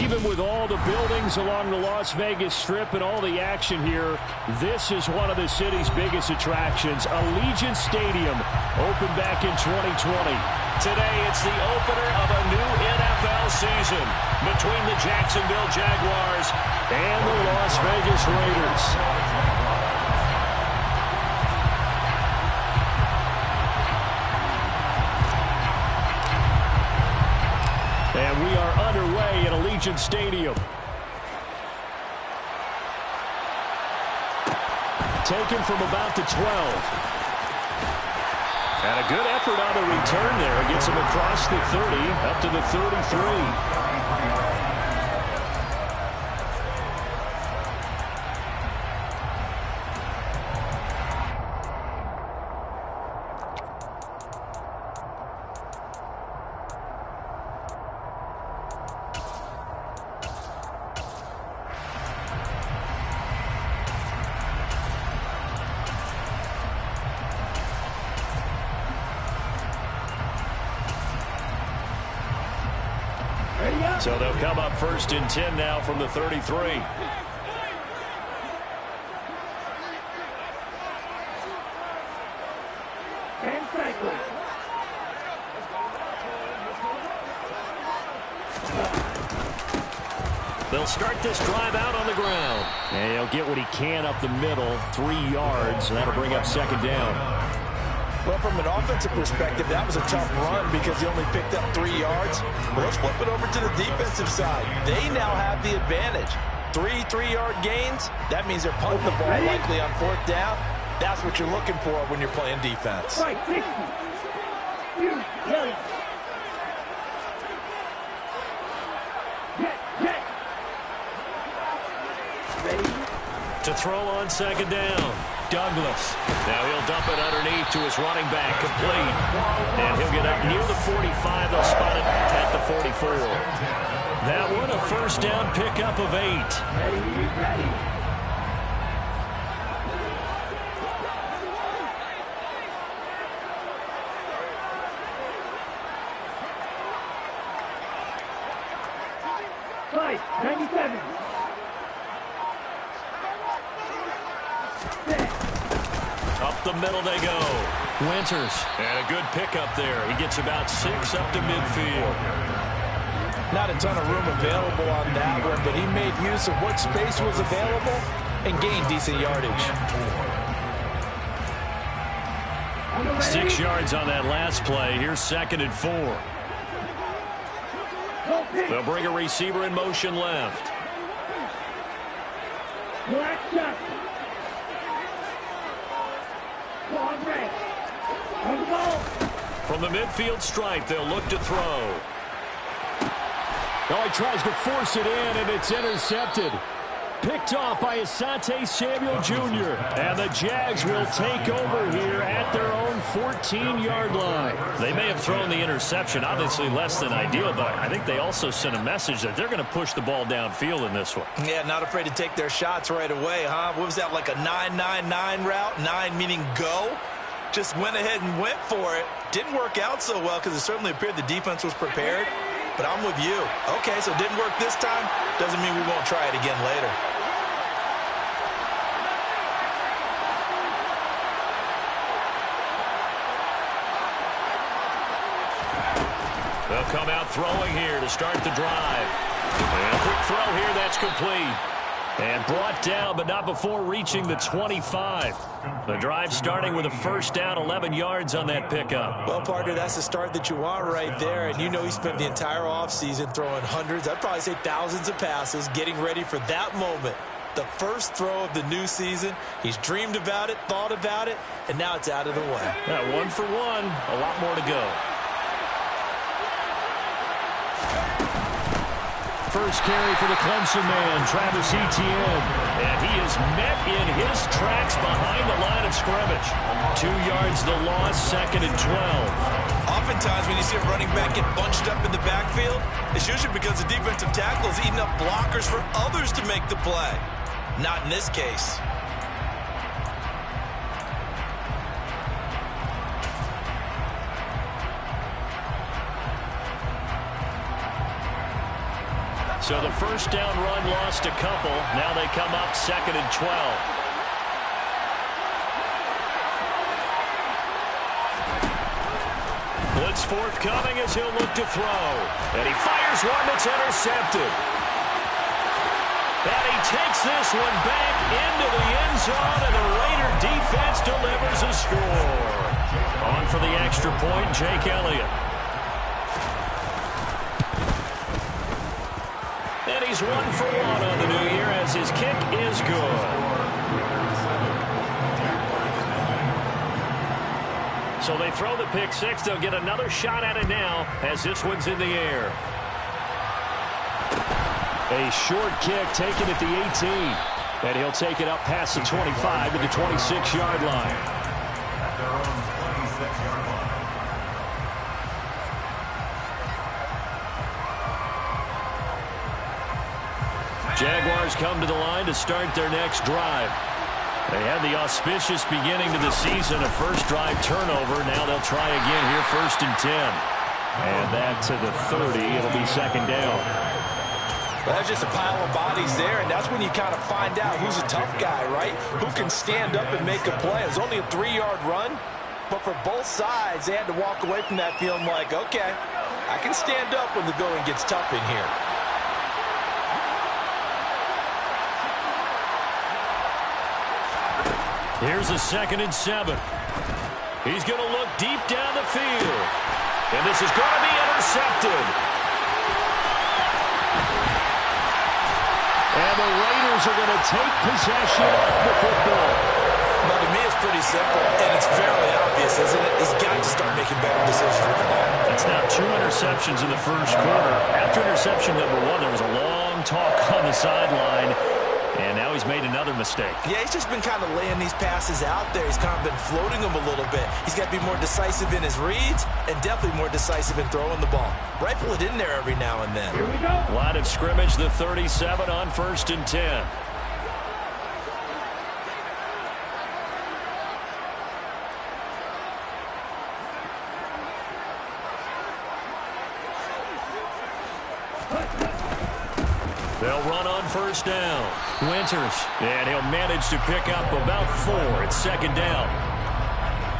Even with all the buildings along the Las Vegas Strip and all the action here, this is one of the city's biggest attractions. Allegiant Stadium opened back in 2020. Today, it's the opener of a new NFL season between the Jacksonville Jaguars and the Las Vegas Raiders. And we are underway at Allegiant Stadium. Taken from about the 12. And a good effort on the return there. Gets him across the 30, up to the 33. So they'll come up 1st and 10 now from the 33. They'll start this drive out on the ground. And he'll get what he can up the middle, 3 yards, and that'll bring up 2nd down. Well, from an offensive perspective, that was a tough run because he only picked up 3 yards. Well, let's flip it over to the defensive side. They now have the advantage. 3 3-yard gains. That means they're punting the ball likely on 4th down. That's what you're looking for when you're playing defense. Right, 60. To throw on 2nd down. Douglas. Now he'll dump it underneath to his running back, complete. And he'll get up near the 45. They'll spot it at the 44. That one a 1st down pickup of 8. Right, 97. Up the middle they go. Winters. And a good pickup there. He gets about 6 up to midfield. Not a ton of room available on that one, but he made use of what space was available and gained decent yardage. 6 yards on that last play. Here's 2nd and 4. They'll bring a receiver in motion left. From the midfield stripe, they'll look to throw. Oh, he tries to force it in, and it's intercepted. Picked off by Asante Samuel Jr. And the Jags will take over here at their own 14-yard line. They may have thrown the interception, obviously less than ideal, but I think they also sent a message that they're going to push the ball downfield in this one. Yeah, not afraid to take their shots right away, huh? What was that, like a 9-9-9 route? 9 meaning go? Just went ahead and went for it. Didn't work out so well because it certainly appeared the defense was prepared. But I'm with you. Okay, so it didn't work this time. Doesn't mean we won't try it again later. They'll come out throwing here to start the drive. And a quick throw here, that's complete. And brought down, but not before reaching the 25. The drive starting with a 1st down, 11 yards on that pickup. Well, partner, that's the start that you want right there. And you know he spent the entire offseason throwing hundreds, I'd probably say thousands of passes, getting ready for that moment. The first throw of the new season. He's dreamed about it, thought about it, and now it's out of the way. Yeah, 1 for 1, a lot more to go. First carry for the Clemson man, Travis Etienne. And he is met in his tracks behind the line of scrimmage. 2 yards the loss, 2nd and 12. Oftentimes when you see a running back get bunched up in the backfield, it's usually because the defensive tackle is eating up blockers for others to make the play. Not in this case. So the first down run lost a couple. Now they come up 2nd and 12. Blitz forthcoming as he'll look to throw. And he fires one that's intercepted. And he takes this one back into the end zone, and the Raider defense delivers a score. On for the extra point, Jake Elliott. And he's 1 for 1 on the new year as his kick is good. So they throw the pick six. They'll get another shot at it now as this one's in the air. A short kick taken at the 18. And he'll take it up past the 25 to the 26-yard line. Jaguars come to the line to start their next drive. They had the auspicious beginning to the season, a first drive turnover. Now they'll try again here, 1st and 10. And that to the 30. It'll be 2nd down. Well, that's just a pile of bodies there, and that's when you kind of find out who's a tough guy, right? Who can stand up and make a play. It was only a 3-yard run, but for both sides, they had to walk away from that feeling like, okay, I can stand up when the going gets tough in here. Here's a 2nd and 7. He's going to look deep down the field. And this is going to be intercepted. And the Raiders are going to take possession of the football. But to me, it's pretty simple, and it's fairly obvious, isn't it? He's got to start making better decisions with the ball. That's now 2 interceptions in the first quarter. After interception number 1, there was a long talk on the sideline, and now he's made another mistake. Yeah, he's just been kind of laying these passes out there. He's kind of been floating them a little bit. He's got to be more decisive in his reads and definitely more decisive in throwing the ball. Rifle it in there every now and then. Here we go. Line of scrimmage, the 37 on 1st and 10. They'll run on 1st down. Winters, and he'll manage to pick up about 4. It's 2nd down.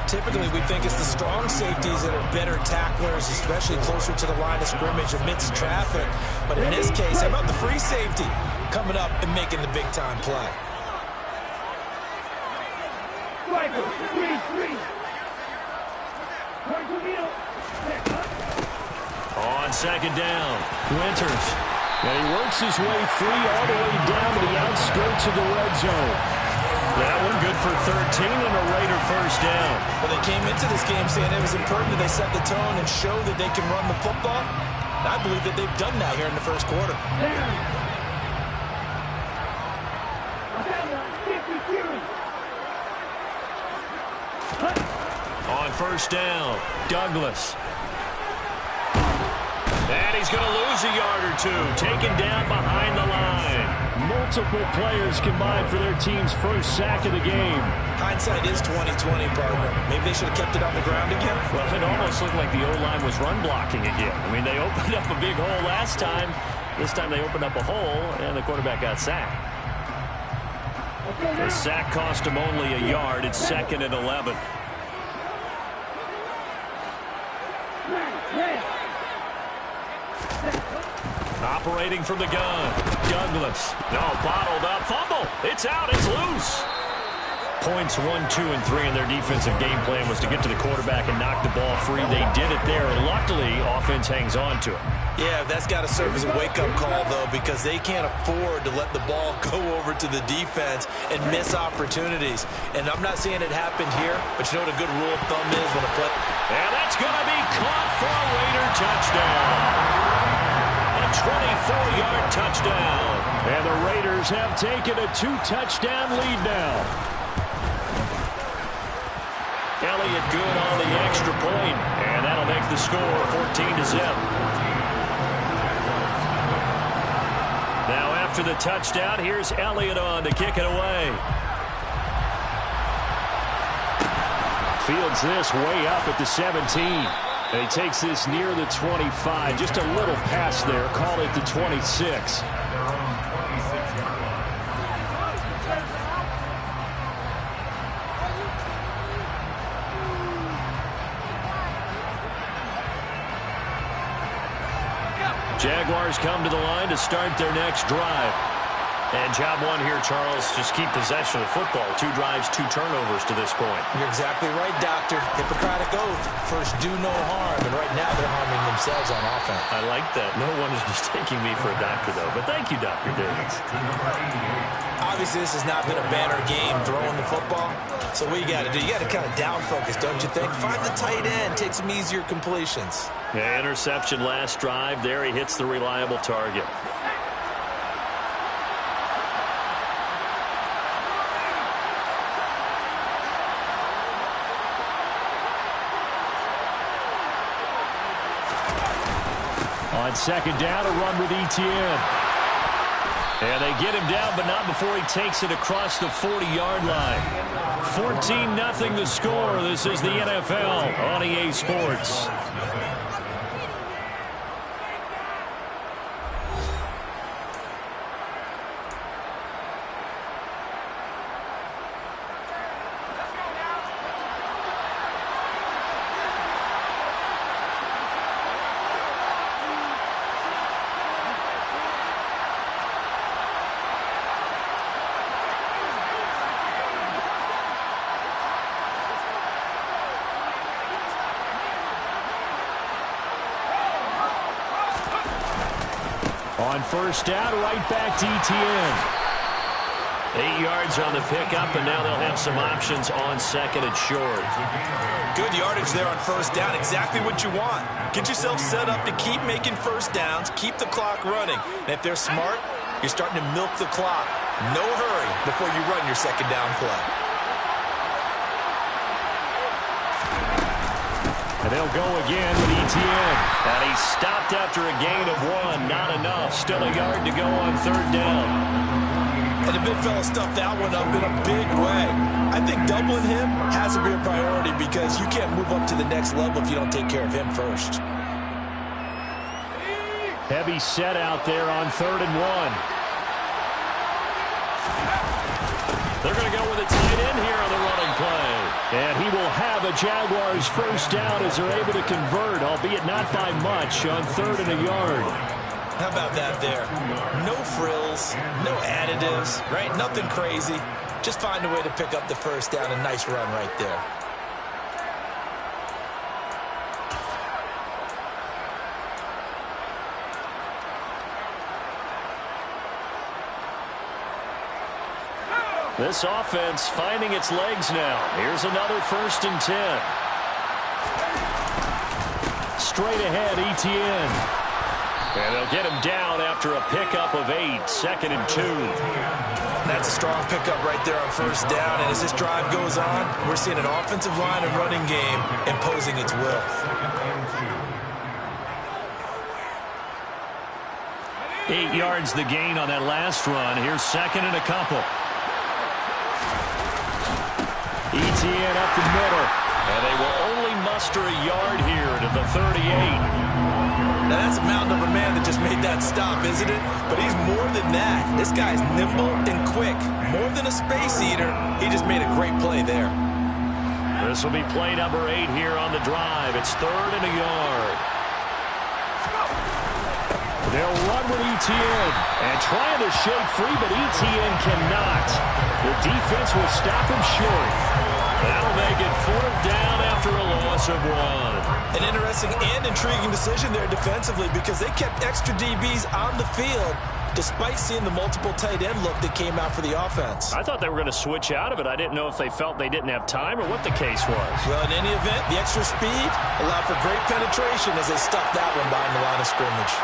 Typically, we think it's the strong safeties that are better tacklers, especially closer to the line of scrimmage amidst traffic. But in this case, how about the free safety coming up and making the big-time play? Striker, three. Point to middle. On 2nd down, Winters. And he works his way free all the way down to the outskirts of the red zone. That one good for 13 and a Raider 1st down. Well, they came into this game saying it was important that they set the tone and show that they can run the football. And I believe that they've done that here in the first quarter. On 1st down, Douglas. And he's going to lose a yard or 2, taken down behind the line. Multiple players combined for their team's first sack of the game. Hindsight is 20/20, partner. Maybe they should have kept it on the ground again. Well, it almost looked like the O-line was run blocking again. I mean, they opened up a big hole last time. This time they opened up a hole, and the quarterback got sacked. The sack cost him only a yard. It's 2nd and 11. Operating from the gun, Douglas. No, bottled up, fumble. It's out, it's loose. Points 1, 2, and 3 in their defensive game plan was to get to the quarterback and knock the ball free. They did it there. Luckily, offense hangs on to it. Yeah, that's got to serve as a wake-up call, though, because they can't afford to let the ball go over to the defense and miss opportunities. And I'm not saying it happened here, but you know what a good rule of thumb is when a play... And that's going to be caught for a Raider touchdown. A 24-yard touchdown. And the Raiders have taken a 2-touchdown lead now. Elliott good on the extra point, and that'll make the score 14-0. Now after the touchdown, here's Elliott on to kick it away. Fields this way up at the 17. And he takes this near the 25. Just a little pass there. Call it the 26. Jaguars come to the line to start their next drive. And job one here, Charles, just keep possession of the football. 2 drives, 2 turnovers to this point. You're exactly right, Doctor. Hippocratic oath. First, do no harm. And right now, they're harming themselves on offense. I like that. No one is mistaking me for a doctor, though. But thank you, Dr. Davis. Obviously, this has not been a banner game throwing the football. So what you got to do, you got to kind of down focus, don't you think? Find the tight end. Take some easier completions. Yeah, interception last drive. There he hits the reliable target. On second down, a run with Etienne. And they get him down, but not before he takes it across the 40-yard line. 14-0 the score. This is the NFL on EA Sports. On first down, right back to Etienne. 8 yards on the pickup, and now they'll have some options on second and short. Good yardage there on first down. Exactly what you want. Get yourself set up to keep making first downs, keep the clock running. And if they're smart, you're starting to milk the clock. No hurry before you run your second down play. And they'll go again with Etienne. And he stopped after a gain of 1. Not enough. Still a yard to go on third down. And the big fella stuffed that one up in a big way. I think doubling him has to be a priority because you can't move up to the next level if you don't take care of him first. Heavy set out there on 3rd and 1. They're going to go with a tight end here on the running play. And he will have a Jaguars first down as they're able to convert, albeit not by much, on 3rd and a yard. How about that there? No frills, no additives, right? Nothing crazy. Just find a way to pick up the first down. A nice run right there. This offense finding its legs now. Here's another 1st and 10. Straight ahead, Etienne. And they'll get him down after a pickup of 8. 2nd and 2. That's a strong pickup right there on first down. And as this drive goes on, we're seeing an offensive line and running game imposing its will. Eight yards the gain on that last run. Here's 2nd and a couple. Etienne up the middle. And they will only muster a yard here to the 38. Now that's a mountain of a man that just made that stop, isn't it? But he's more than that. This guy's nimble and quick. More than a space eater. He just made a great play there. This will be play number 8 here on the drive. It's 3rd and a yard. They'll run with Etienne. And trying to shake free, but Etienne cannot. The defense will stop him short. That'll make it 4th down after a loss of 1. An interesting and intriguing decision there defensively because they kept extra DBs on the field despite seeing the multiple tight end look that came out for the offense. I thought they were going to switch out of it. I didn't know if they felt they didn't have time or what the case was. Well, in any event, the extra speed allowed for great penetration as they stuffed that one behind the line of scrimmage.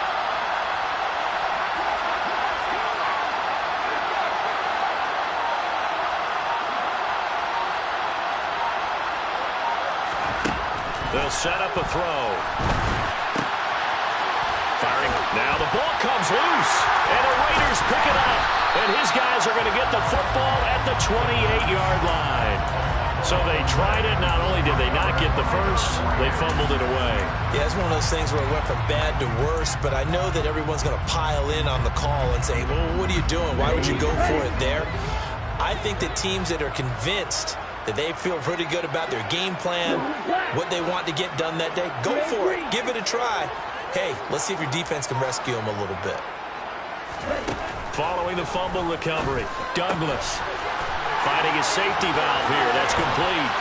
They'll set up a throw. Firing. Now the ball comes loose. And the Raiders pick it up. And his guys are going to get the football at the 28-yard line. So they tried it. Not only did they not get the first, they fumbled it away. Yeah, it's one of those things where it went from bad to worse, but I know that everyone's going to pile in on the call and say, well, what are you doing? Why would you go for it there? I think that teams that are convinced that they feel pretty good about their game plan, what they want to get done that day, go for it. Give it a try. Hey, let's see if your defense can rescue them a little bit. Following the fumble recovery, Douglas finding his safety valve here. That's complete.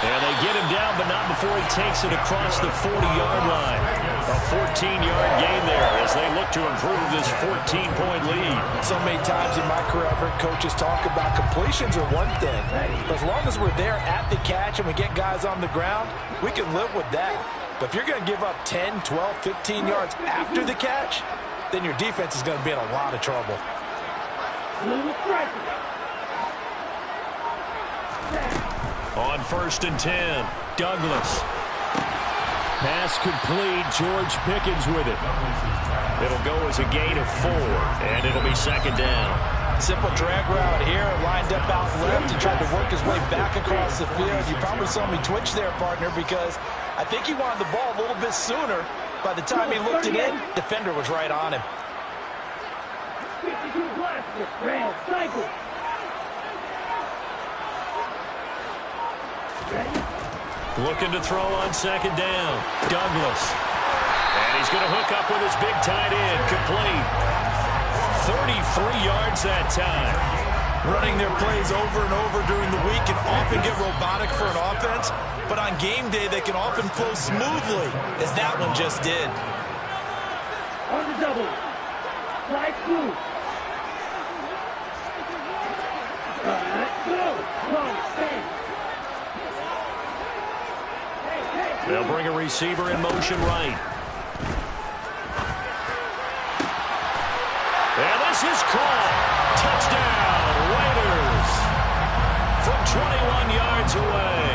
And they get him down, but not before he takes it across the 40-yard line. A 14-yard gain there as they look to improve this 14-point lead. So many times in my career, I've heard coaches talk about completions are one thing. But as long as we're there at the catch and we get guys on the ground, we can live with that. But if you're going to give up 10, 12, 15 yards after the catch, then your defense is going to be in a lot of trouble. On 1st and 10, Douglas. Pass complete. George Pickens with it. It'll go as a gain of 4, and it'll be 2nd down. Simple drag route here, lined up out left. He tried to work his way back across the field. You probably saw me twitch there, partner, because I think he wanted the ball a little bit sooner. By the time he looked it in, defender was right on him. Looking to throw on 2nd down. Douglas. And he's going to hook up with his big tight end. Complete. 33 yards that time. Running their plays over and over during the week can often get robotic for an offense, but on game day they can often flow smoothly, as that one just did. On the double. Slide through. Go. They'll bring a receiver in motion right. And this is caught. Touchdown, Raiders. From 21 yards away.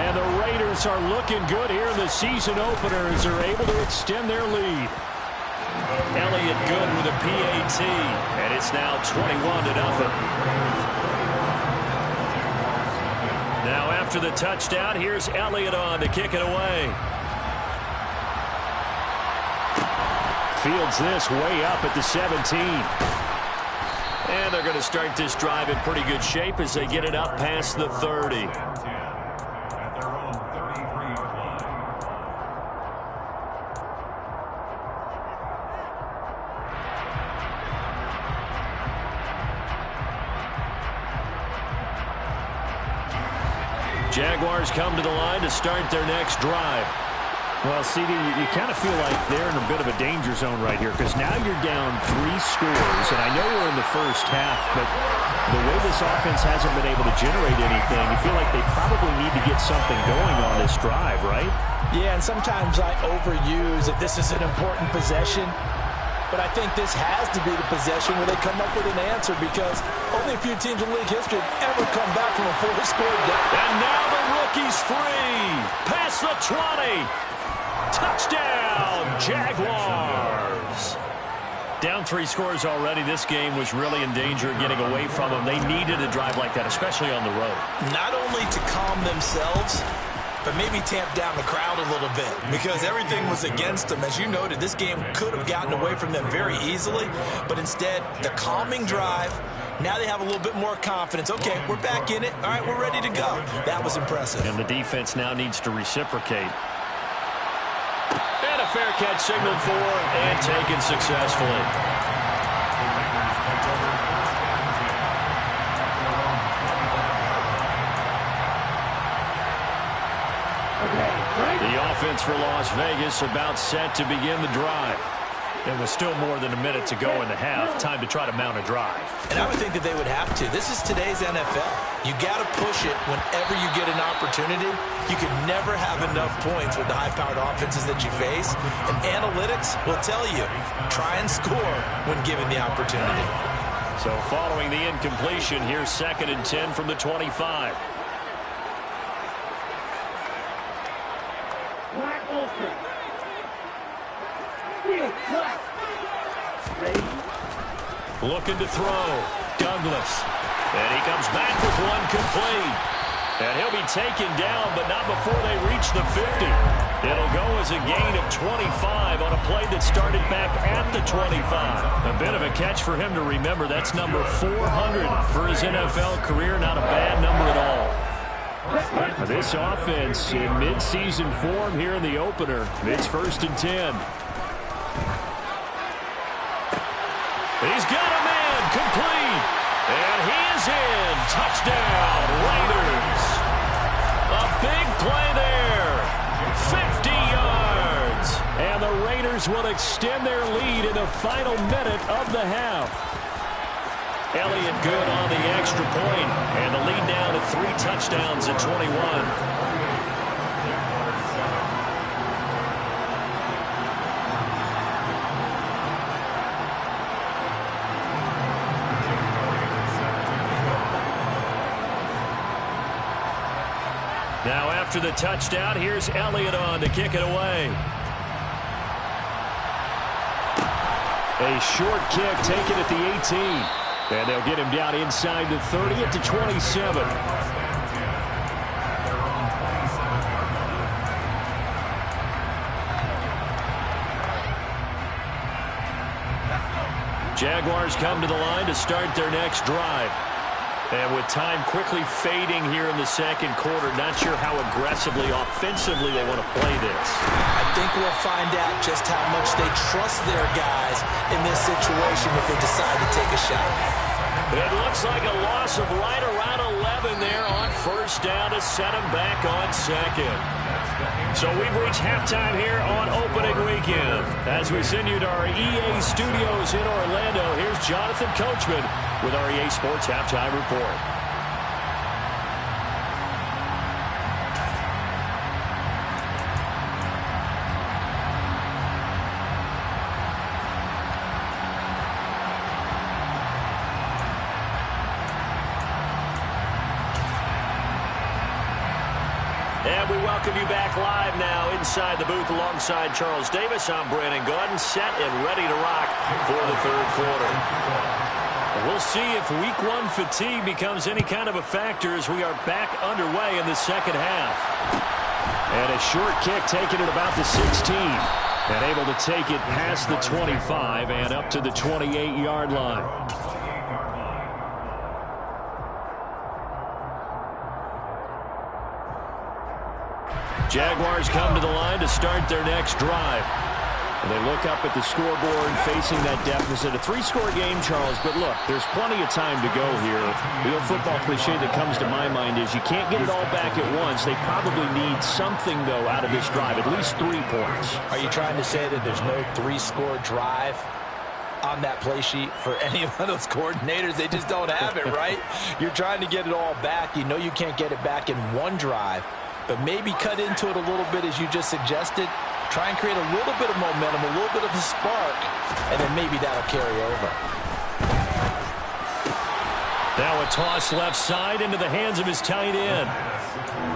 And the Raiders are looking good here in the season opener as they're able to extend their lead. Elliott good with a PAT. And it's now 21-0. Now after the touchdown, here's Elliott on to kick it away. Fields this way up at the 17. And they're going to start this drive in pretty good shape as they get it up past the 30. Jaguars come to the line to start their next drive. Well, CD, you kind of feel like they're in a bit of a danger zone right here because now you're down 3 scores, and I know we're in the first half, but the way this offense hasn't been able to generate anything, you feel like they probably need to get something going on this drive, right? Yeah, and sometimes I overuse if this is an important possession, but I think this has to be the possession where they come up with an answer because only a few teams in league history have ever come back from a 4-score deficit. And now the rookie's free. Past the 20. Touchdown, Jaguars. Down 3 scores already. This game was really in danger of getting away from them. They needed a drive like that, especially on the road. Not only to calm themselves, but maybe tamp down the crowd a little bit because everything was against them. As you noted, this game could have gotten away from them very easily, but instead, the calming drive, now they have a little bit more confidence. Okay, we're back in it. All right, we're ready to go. That was impressive. And the defense now needs to reciprocate. And a fair catch signaled for and taken successfully. The offense for Las Vegas about set to begin the drive. And with still more than a minute to go in the half, time to try to mount a drive. And I would think that they would have to. This is today's NFL. You got to push it whenever you get an opportunity. You can never have enough points with the high-powered offenses that you face. And analytics will tell you, try and score when given the opportunity. So following the incompletion, here's 2nd and 10 from the 25. Looking to throw. Douglas. And he comes back with one complete. And he'll be taken down, but not before they reach the 50. It'll go as a gain of 25 on a play that started back at the 25. A bit of a catch for him to remember. That's number 400 for his NFL career. Not a bad number at all. This offense in midseason form here in the opener. It's 1st and 10. He's got a man complete. And he is in. Touchdown, Raiders. A big play there. 50 yards. And the Raiders will extend their lead in the final minute of the half. Elliott good on the extra point. And the lead now to 3 touchdowns at 21. Now after the touchdown, here's Elliott on to kick it away. A short kick taken at the 18. And they'll get him down inside the 30 at the 27. Jaguars come to the line to start their next drive. And with time quickly fading here in the second quarter, not sure how aggressively, offensively they want to play this. I think we'll find out just how much they trust their guys in this situation if they decide to take a shot. It looks like a loss of right around 11 there on 1st down to set him back on 2nd. So we've reached halftime here on opening weekend. As we send you to our EA studios in Orlando, here's Jonathan Coachman with our EA Sports Halftime Report. And we welcome you back live now inside the booth alongside Charles Davis. I'm Brandon Gaudin, set and ready to rock for the 3rd quarter. We'll see if week 1 fatigue becomes any kind of a factor as we are back underway in the second half. And a short kick taken at about the 16. And able to take it past the 25 and up to the 28-yard line. Jaguars come to the line to start their next drive. They look up at the scoreboard facing that deficit. A 3-score game, Charles, but look, there's plenty of time to go here. The old football cliche that comes to my mind is you can't get it all back at once. They probably need something, though, out of this drive, at least 3 points. Are you trying to say that there's no 3-score drive on that play sheet for any of those coordinators? They just don't have it, right? You're trying to get it all back. You know you can't get it back in one drive, but maybe cut into it a little bit as you just suggested. Try and create a little bit of momentum, a little bit of a spark, and then maybe that'll carry over. Now a toss left side into the hands of his tight end.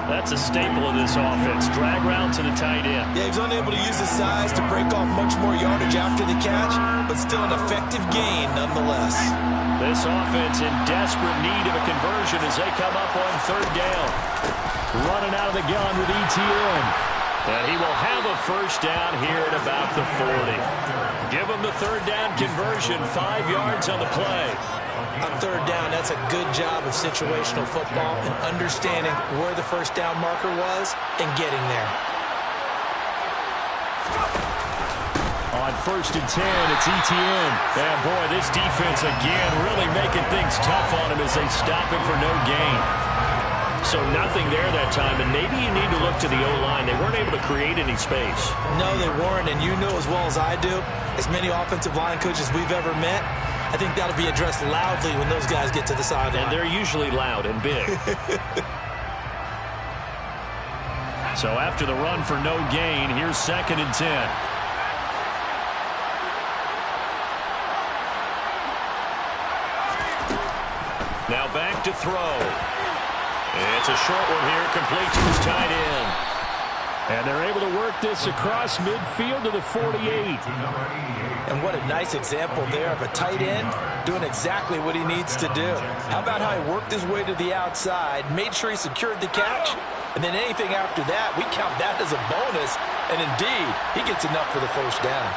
That's a staple of this offense. Drag route to the tight end. Yeah, he's unable to use his size to break off much more yardage after the catch, but still an effective gain nonetheless. This offense in desperate need of a conversion as they come up on 3rd down. Running out of the gun with ETN. And he will have a 1st down here at about the 40. Give him the 3rd down conversion, 5 yards on the play. On 3rd down, that's a good job of situational football and understanding where the 1st down marker was and getting there. On 1st and 10, it's ETN. And boy, this defense again really making things tough on him as they stop him for no gain. So nothing there that time, and maybe you need to look to the O-line. They weren't able to create any space. No, they weren't, and you know as well as I do, as many offensive line coaches we've ever met, I think that'll be addressed loudly when those guys get to the sideline. And they're usually loud and big. So after the run for no gain, here's 2nd and 10. Now back to throw. It's a short one here, complete to his tight end. And they're able to work this across midfield to the 48. And what a nice example there of a tight end doing exactly what he needs to do. How about how he worked his way to the outside, made sure he secured the catch, and then anything after that, we count that as a bonus, and indeed, he gets enough for the first down.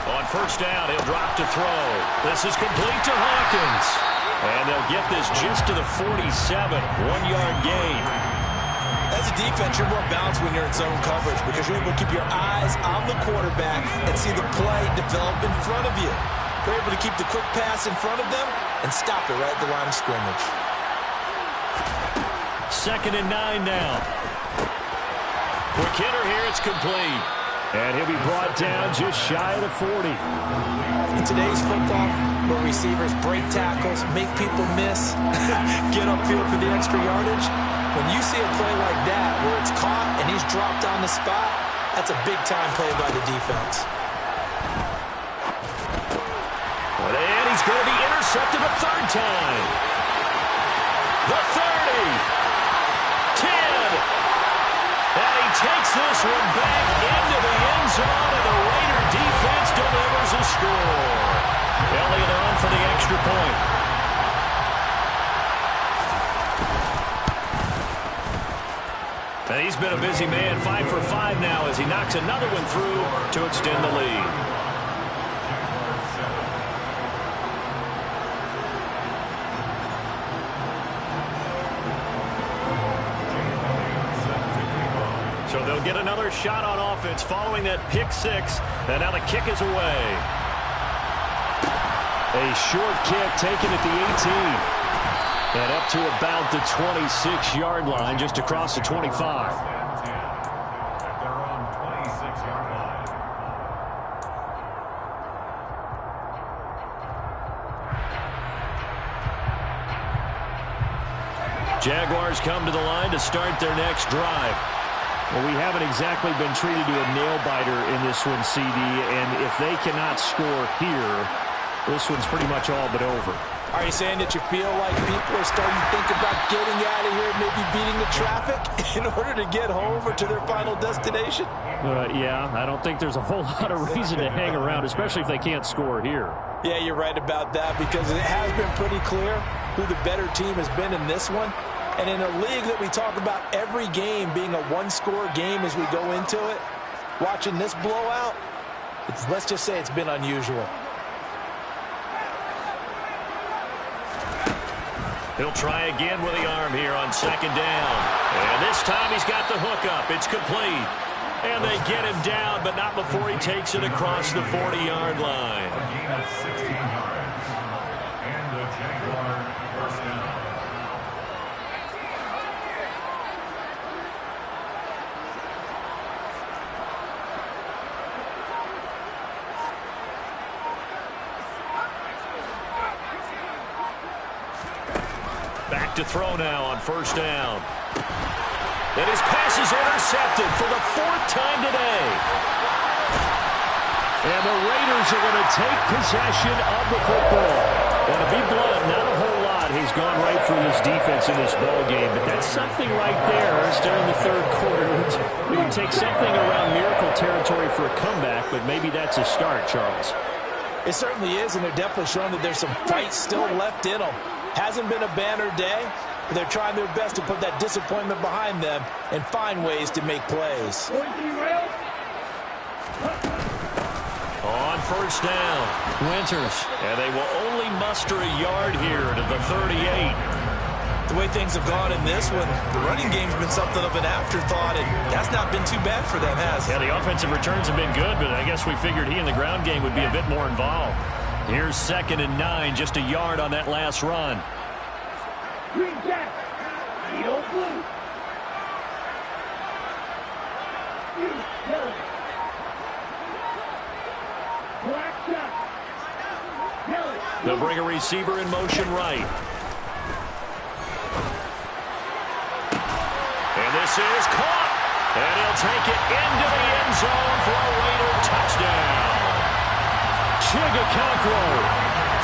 On first down, he'll drop to throw. This is complete to Hawkins. And they'll get this just to the 47, 1-yard gain. As a defense, you're more balanced when you're in zone coverage because you're able to keep your eyes on the quarterback and see the play develop in front of you. You're able to keep the quick pass in front of them and stop it right at the line of scrimmage. 2nd and 9 now. Quick hitter here, it's complete. And he'll be brought down just shy of the 40. In today's football, where receivers break tackles, make people miss, get upfield for the extra yardage, when you see a play like that where it's caught and he's dropped on the spot, that's a big-time play by the defense. And he's going to be intercepted a third time. The 30. 10. And he takes this one back into the end zone, and the Raider defense delivers a score. Elliott on for the extra point. And he's been a busy man, 5 for 5 now as he knocks another one through to extend the lead. So they'll get another shot on offense following that pick 6. And now the kick is away. A short kick taken at the 18. And up to about the 26-yard line, just across the 25. Jaguars come to the line to start their next drive. Well, we haven't exactly been treated to a nail-biter in this one, CD, and if they cannot score here, this one's pretty much all but over. Are you saying that you feel like people are starting to think about getting out of here, maybe beating the traffic in order to get home or to their final destination? Yeah, I don't think there's a whole lot of reason to hang around, especially if they can't score here. Yeah, you're right about that because it has been pretty clear who the better team has been in this one. And in a league that we talk about every game being a one-score game as we go into it, watching this blowout, let's just say it's been unusual. He'll try again with the arm here on 2nd down. And this time he's got the hook up. It's complete. And they get him down, but not before he takes it across the 40-yard line. Gain of 16 yards. And the Jaguar first down. Back to throw now on 1st down. And his pass is intercepted for the 4th time today. And the Raiders are going to take possession of the football. And to be blunt, not a whole lot has gone right for this defense in this ball game, but that's something right there still in the 3rd quarter. It would take something around miracle territory for a comeback, but maybe that's a start, Charles. It certainly is, and they're definitely showing that there's some fight still left in them. Hasn't been a banner day, but they're trying their best to put that disappointment behind them and find ways to make plays. On 1st down, Winters. And they will only muster a yard here to the 38. The way things have gone in this one, the running game's been something of an afterthought, and that's not been too bad for them, has it? Yeah, the offensive returns have been good, but I guess we figured he in the ground game would be a bit more involved. Here's 2nd and 9, just a yard on that last run. Green Jack, Yellow Blue. Yellow. Black Jack. Yellow. They'll bring a receiver in motion right. And this is caught. And he'll take it into the end zone for a Raider touchdown. Chigakakro,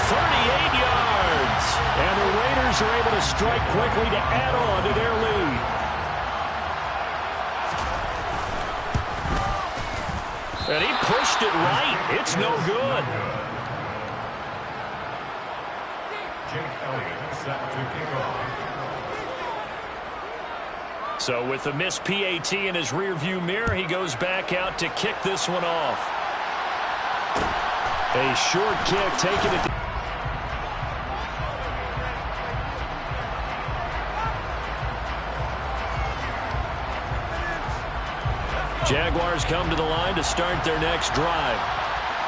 38 yards. And the Raiders are able to strike quickly to add on to their lead. And he pushed it right. It's no good. Jake Elliott set to kick off. So with the missed PAT in his rearview mirror, he goes back out to kick this one off. A short kick taken it. Jaguars come to the line to start their next drive.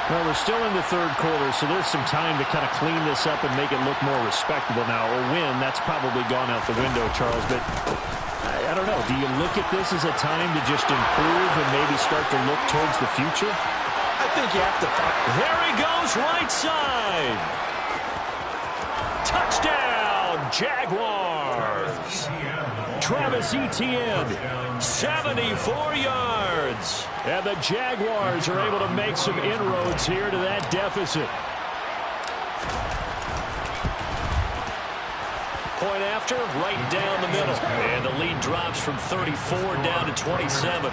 Well, we're still in the third quarter, so there's some time to kind of clean this up and make it look more respectable now. A win, that's probably gone out the window, Charles, but I don't know. Do you look at this as a time to just improve and maybe start to look towards the future? I think you have to. There he goes, right side. Touchdown, Jaguars. Travis Etienne, 74 yards. And the Jaguars are able to make some inroads here to that deficit. Point after, right down the middle. And the lead drops from 34 down to 27.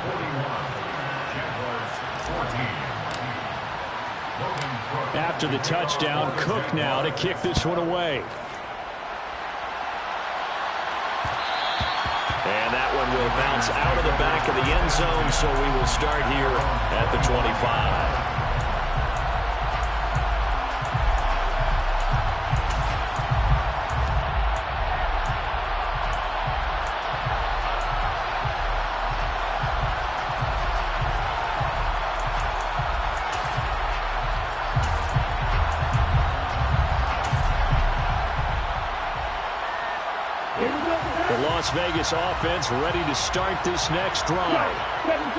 After the touchdown, Cook now to kick this one away. And that one will bounce out of the back of the end zone, so we will start here at the 25. Las Vegas offense ready to start this next drive.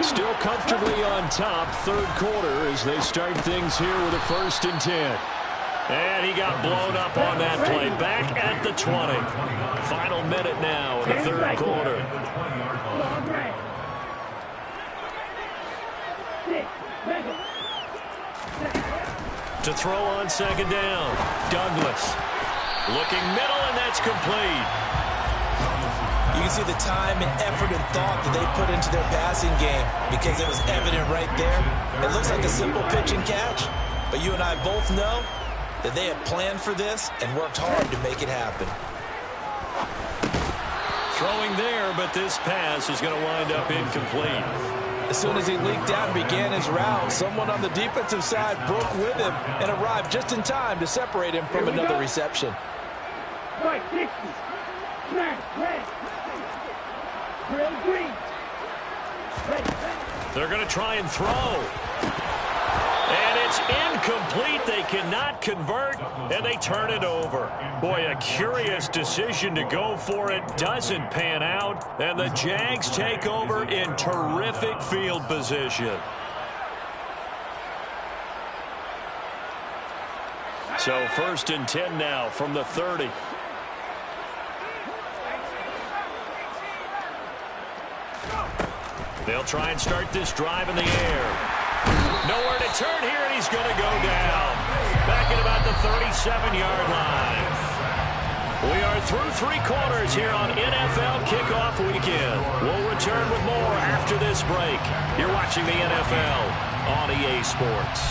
Still comfortably on top, third quarter, as they start things here with a 1st and 10. And he got blown up on that play. Back at the 20. Final minute now in the third quarter. To throw on 2nd down. Douglas looking middle, and that's complete. You can see the time and effort and thought that they put into their passing game because it was evident right there. It looks like a simple pitch and catch, but you and I both know that they have planned for this and worked hard to make it happen. Throwing there, but this pass is going to wind up incomplete. As soon as he leaked out and began his route, someone on the defensive side broke with him and arrived just in time to separate him from another reception. Right, 60. Smash, red. Drill green. They're going to try and throw. And it's incomplete. They cannot convert, and they turn it over. Boy, a curious decision to go for it. Doesn't pan out, and the Jags take over in terrific field position. So 1st and 10 now from the 30. They'll try and start this drive in the air. Nowhere to turn here, and he's going to go down. Back at about the 37-yard line. We are through 3 quarters here on NFL Kickoff Weekend. We'll return with more after this break. You're watching the NFL on EA Sports.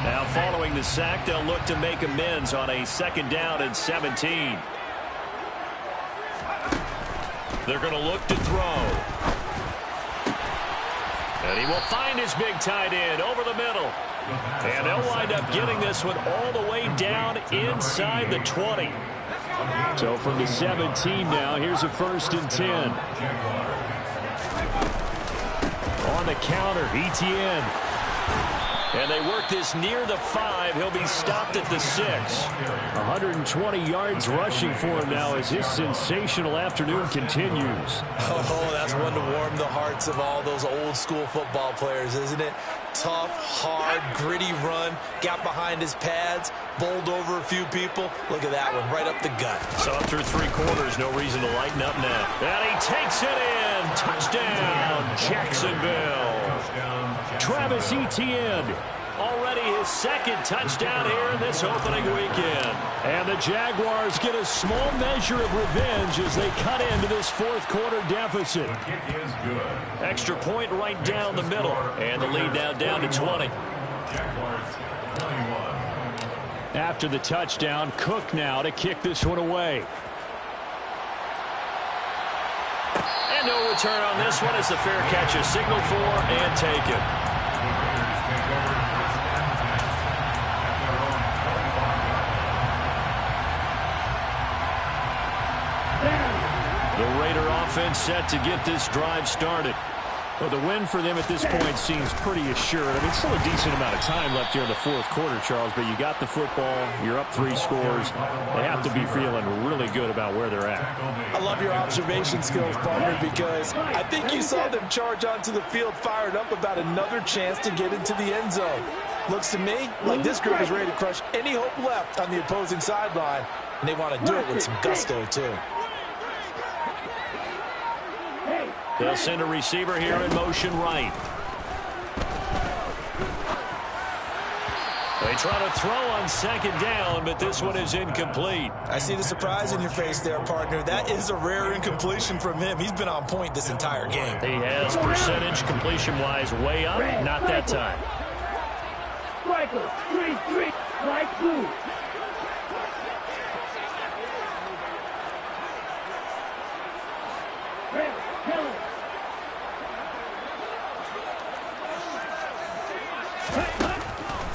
Now following the sack, they'll look to make amends on a 2nd down and 17. They're going to look to throw. And he will find his big tight end over the middle. And they'll wind up getting this one all the way down inside the 20. So from the 17 now, here's a 1st and 10. On the counter, Etienne. And they work this near the 5. He'll be stopped at the 6. 120 yards rushing for him now as his sensational afternoon continues. Oh, that's one to warm the hearts of all those old school football players, isn't it? Tough, hard, gritty run. Got behind his pads, bowled over a few people. Look at that one, right up the gut. So up through 3 quarters, no reason to lighten up now. And he takes it in. Touchdown, Jacksonville. Travis Etienne. Already his second touchdown here in this opening weekend. And the Jaguars get a small measure of revenge as they cut into this fourth quarter deficit. The kick is good. Extra point right down the middle. And the lead now down to 20. Jaguars 21. After the touchdown, Cook now to kick this one away. And no return on this one as the fair catch is signaled for and taken. The Raider offense set to get this drive started. Well, the win for them at this point seems pretty assured. I mean, still a decent amount of time left here in the fourth quarter, Charles, but you got the football, you're up 3 scores. They have to be feeling really good about where they're at. I love your observation skills, partner, because I think you saw them charge onto the field fired up about another chance to get into the end zone. Looks to me like this group is ready to crush any hope left on the opposing sideline, and they want to do it with some gusto, too. They'll send a receiver here in motion right. They try to throw on second down, but this one is incomplete. I see the surprise in your face there, partner. That is a rare incompletion from him. He's been on point this entire game. He has percentage completion-wise way up. Not that time. Striker, 3-3, strike 2.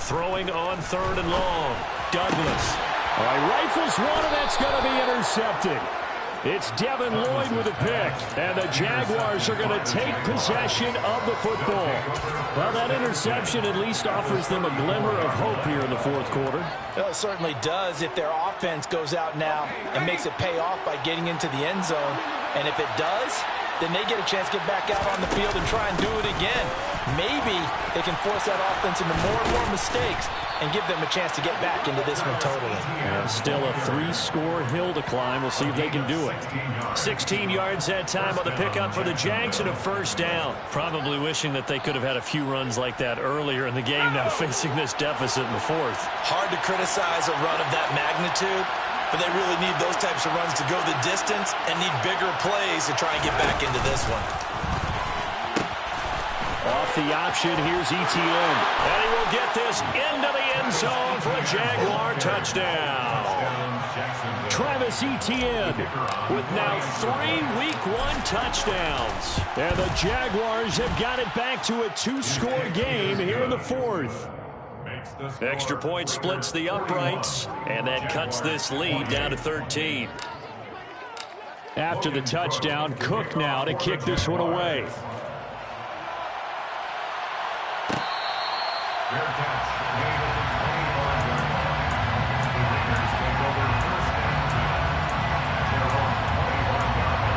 Throwing on 3rd and long. Douglas. All right, rifles one, and that's going to be intercepted. It's Devin Lloyd with a pick, and the Jaguars are going to take possession of the football. Well, that interception at least offers them a glimmer of hope here in the fourth quarter. Well, it certainly does if their offense goes out now and makes it pay off by getting into the end zone. And if it does, then they get a chance to get back out on the field and try and do it again. Maybe they can force that offense into more and more mistakes and give them a chance to get back into this one totally. And still a 3-score hill to climb. We'll see if they can do it. 16 yards that time on the pickup for the Jags and a first down. Probably wishing that they could have had a few runs like that earlier in the game, now facing this deficit in the fourth. Hard to criticize a run of that magnitude, but they really need those types of runs to go the distance and need bigger plays to try and get back into this one. Off the option, here's Etienne. And he will get this into the end zone for a Jaguar touchdown. Travis Etienne with now 3 Week 1 touchdowns. And the Jaguars have got it back to a 2-score game here in the fourth. Extra point splits the uprights, and that cuts this lead down to 13. After the touchdown, Cook now to kick this one away. Fair catch made at the 25-yard line. The Raiders take over 1st and 10. Their own 25-yard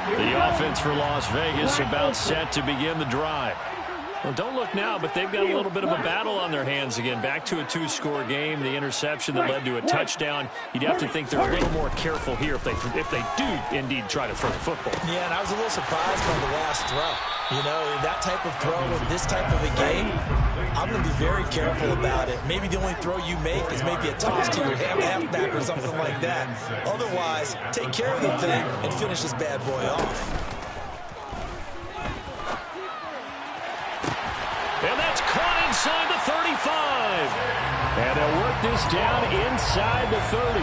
line. The offense for Las Vegas about set to begin the drive. Well, don't look now, but they've got a little bit of a battle on their hands again. Back to a 2-score game. The interception that led to a touchdown. You'd have to think they're a little more careful here if they do indeed try to throw the football. Yeah, and I was a little surprised by the last throw. You know, that type of throw in this type of a game, I'm going to be very careful about it. Maybe the only throw you make is maybe a toss to your halfback or something like that. Otherwise, take care of the thing and finish this bad boy off. And that's caught inside the 35. And they'll work this down inside the 30.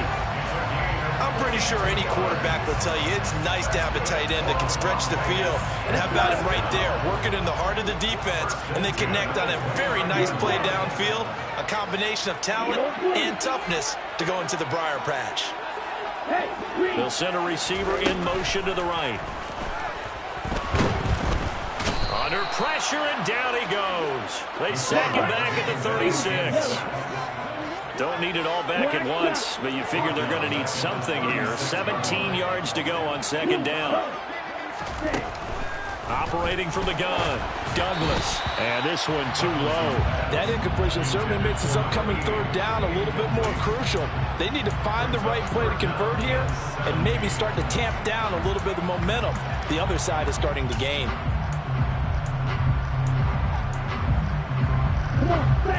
I'm pretty sure any quarterback will tell you it's nice to have a tight end that can stretch the field. And how about him right there, working in the heart of the defense, and they connect on a very nice play downfield, a combination of talent and toughness to go into the briar patch. They'll send a receiver in motion to the right. Under pressure, and down he goes. They sack him back at the 36. Don't need it all back at once, but you figure they're going to need something here. 17 yards to go on second down. Operating from the gun, Douglas. And this one too low. That incompletion certainly makes this upcoming third down a little bit more crucial. They need to find the right play to convert here and maybe start to tamp down a little bit of momentum the other side is starting to gain.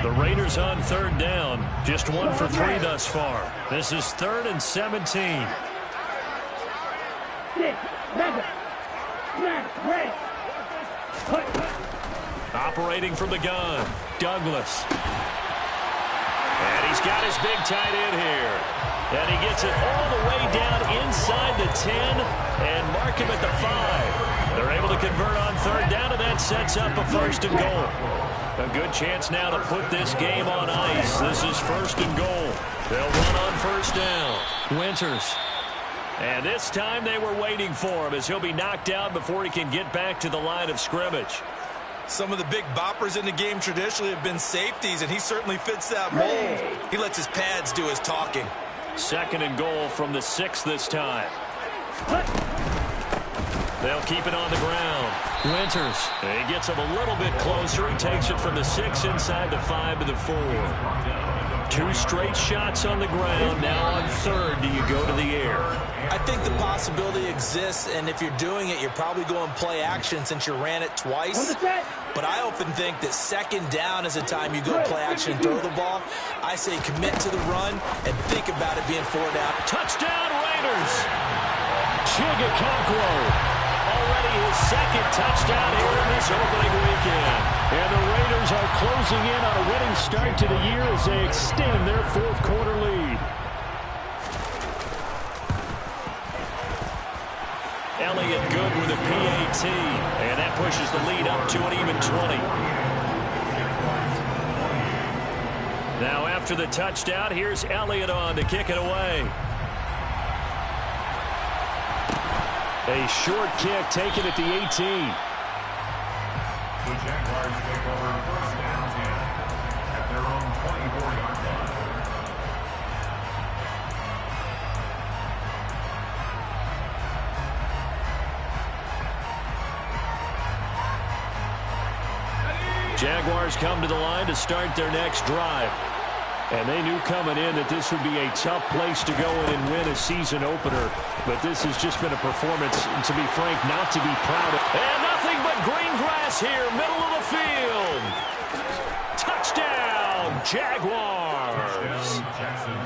The Raiders on third down. Just 1 for 3 thus far. This is 3rd and 17. Operating from the gun, Douglas. And he's got his big tight end here. And he gets it all the way down inside the 10 and mark him at the 5. They're able to convert on third down, and that sets up a 1st and goal. A good chance now to put this game on ice. This is 1st and goal. They'll run on 1st down. Winters. And this time they were waiting for him as he'll be knocked out before he can get back to the line of scrimmage. Some of the big boppers in the game traditionally have been safeties, and he certainly fits that mold. He lets his pads do his talking. 2nd and goal from the 6 this time. They'll keep it on the ground. Winters. He gets him a little bit closer. He takes it from the 6 inside the 5 to the 4. 2 straight shots on the ground. Now on third, do you go to the air? I think the possibility exists, and if you're doing it, you're probably going play action since you ran it twice. But I often think that 2nd down is a time you go play action and throw the ball. I say commit to the run and think about it being 4 down. Touchdown, Raiders! Chigakokwo. Already his 2nd touchdown here in this opening weekend. And the Raiders are closing in on a winning start to the year as they extend their 4th quarter lead. Elliott good with a PAT. And that pushes the lead up to an even 20. Now after the touchdown, here's Elliott on to kick it away. A short kick taken at the 18. The Jaguars take over 1st down 10 at their own 24-yard line. Jaguars come to the line to start their next drive. And they knew coming in that this would be a tough place to go in and win a season opener. But this has just been a performance, to be frank, not to be proud of. And nothing but green grass here, middle of the field. Touchdown, Jaguars.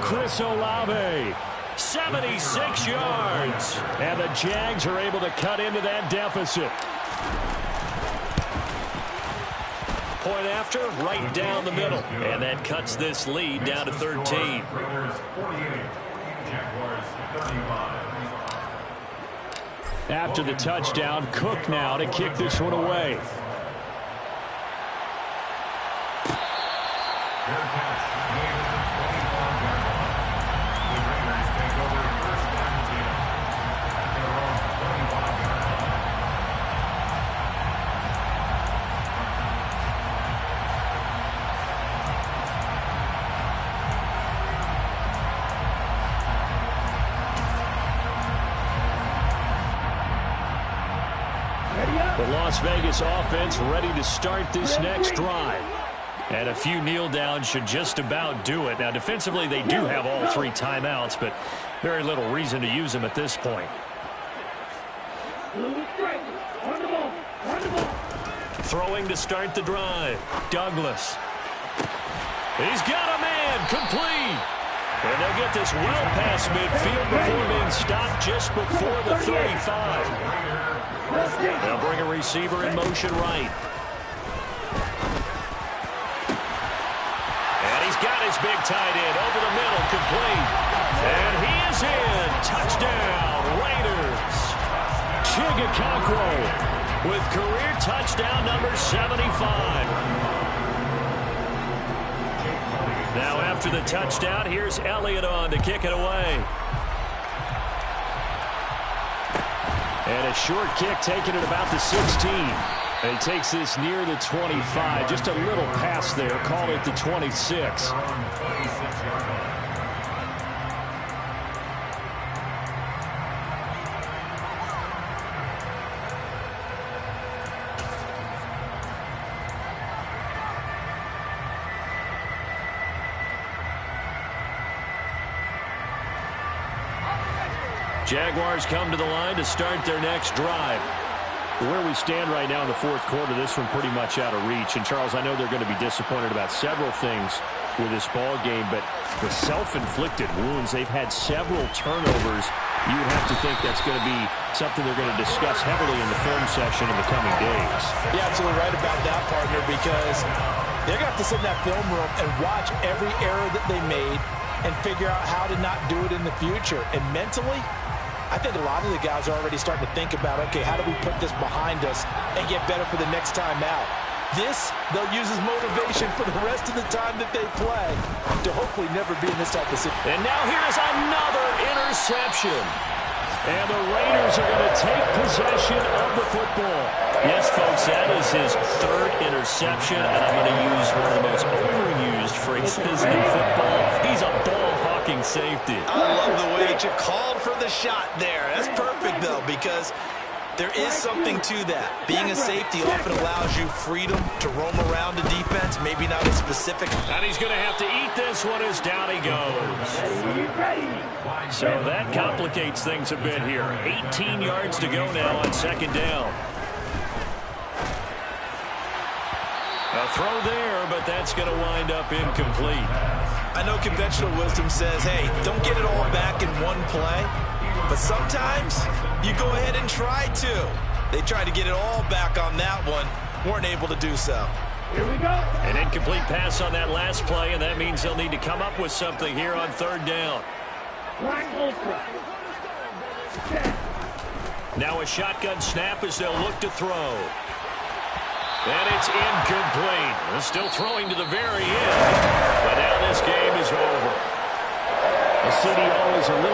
Chris Olave, 76 yards. And the Jags are able to cut into that deficit. Point after, right down the middle. And that cuts this lead down to 13. Raiders 48, Jaguars 35. After the touchdown, Cook now to kick this one away. Their catch made at the 25-yard line. The Raiders take over 1st down 10 at their own 25-yard line. The Las Vegas offense ready to start this next drive. And a few kneel downs should just about do it. Now, defensively, they do have all 3 timeouts, but very little reason to use them at this point. Throwing to start the drive. Douglas. He's got a man. Complete. And they'll get this well past midfield before being stopped just before the 35. They'll bring a receiver in motion right. And he's got his big tight end over the middle, complete. And he is in. Touchdown, Raiders. Chigakokwo with career touchdown number 75. Now after the touchdown, here's Elliott on to kick it away. And a short kick taken at about the 16. And he takes this near the 25. Just a little pass there. Call it the 26. Jaguars come to the line to start their next drive. Where we stand right now in the fourth quarter, this one pretty much out of reach. And, Charles, I know they're going to be disappointed about several things with this ball game, but the self-inflicted wounds, they've had several turnovers. You would have to think that's going to be something they're going to discuss heavily in the film session in the coming days. You're absolutely right about that, partner, because they're going to have to sit in that film room and watch every error that they made and figure out how to not do it in the future. And mentally, I think a lot of the guys are already starting to think about, okay, how do we put this behind us and get better for the next time out? This, they'll use as motivation for the rest of the time that they play to hopefully never be in this type of situation. And now here's another interception. And the Raiders are going to take possession of the football. Yes, folks, that is his third interception, and I'm going to use one of the most overused phrases in football. He's a ball-hawking safety. I love the way that you called for the shot there. That's perfect, though, because there is something to that. Being a safety often allows you freedom to roam around the defense, maybe not as specific. And he's going to have to eat this one as down he goes. So that complicates things a bit here. 18 yards to go now on second down. A throw there, but that's going to wind up incomplete. I know conventional wisdom says, hey, don't get it all back in one play. But sometimes you go ahead and try to. They tried to get it all back on that one. Weren't able to do so. Here we go. An incomplete pass on that last play, and that means they'll need to come up with something here on third down. Black ultra. Now a shotgun snap as they'll look to throw. And it's incomplete. They're still throwing to the very end. But now this game is over. A CD always a little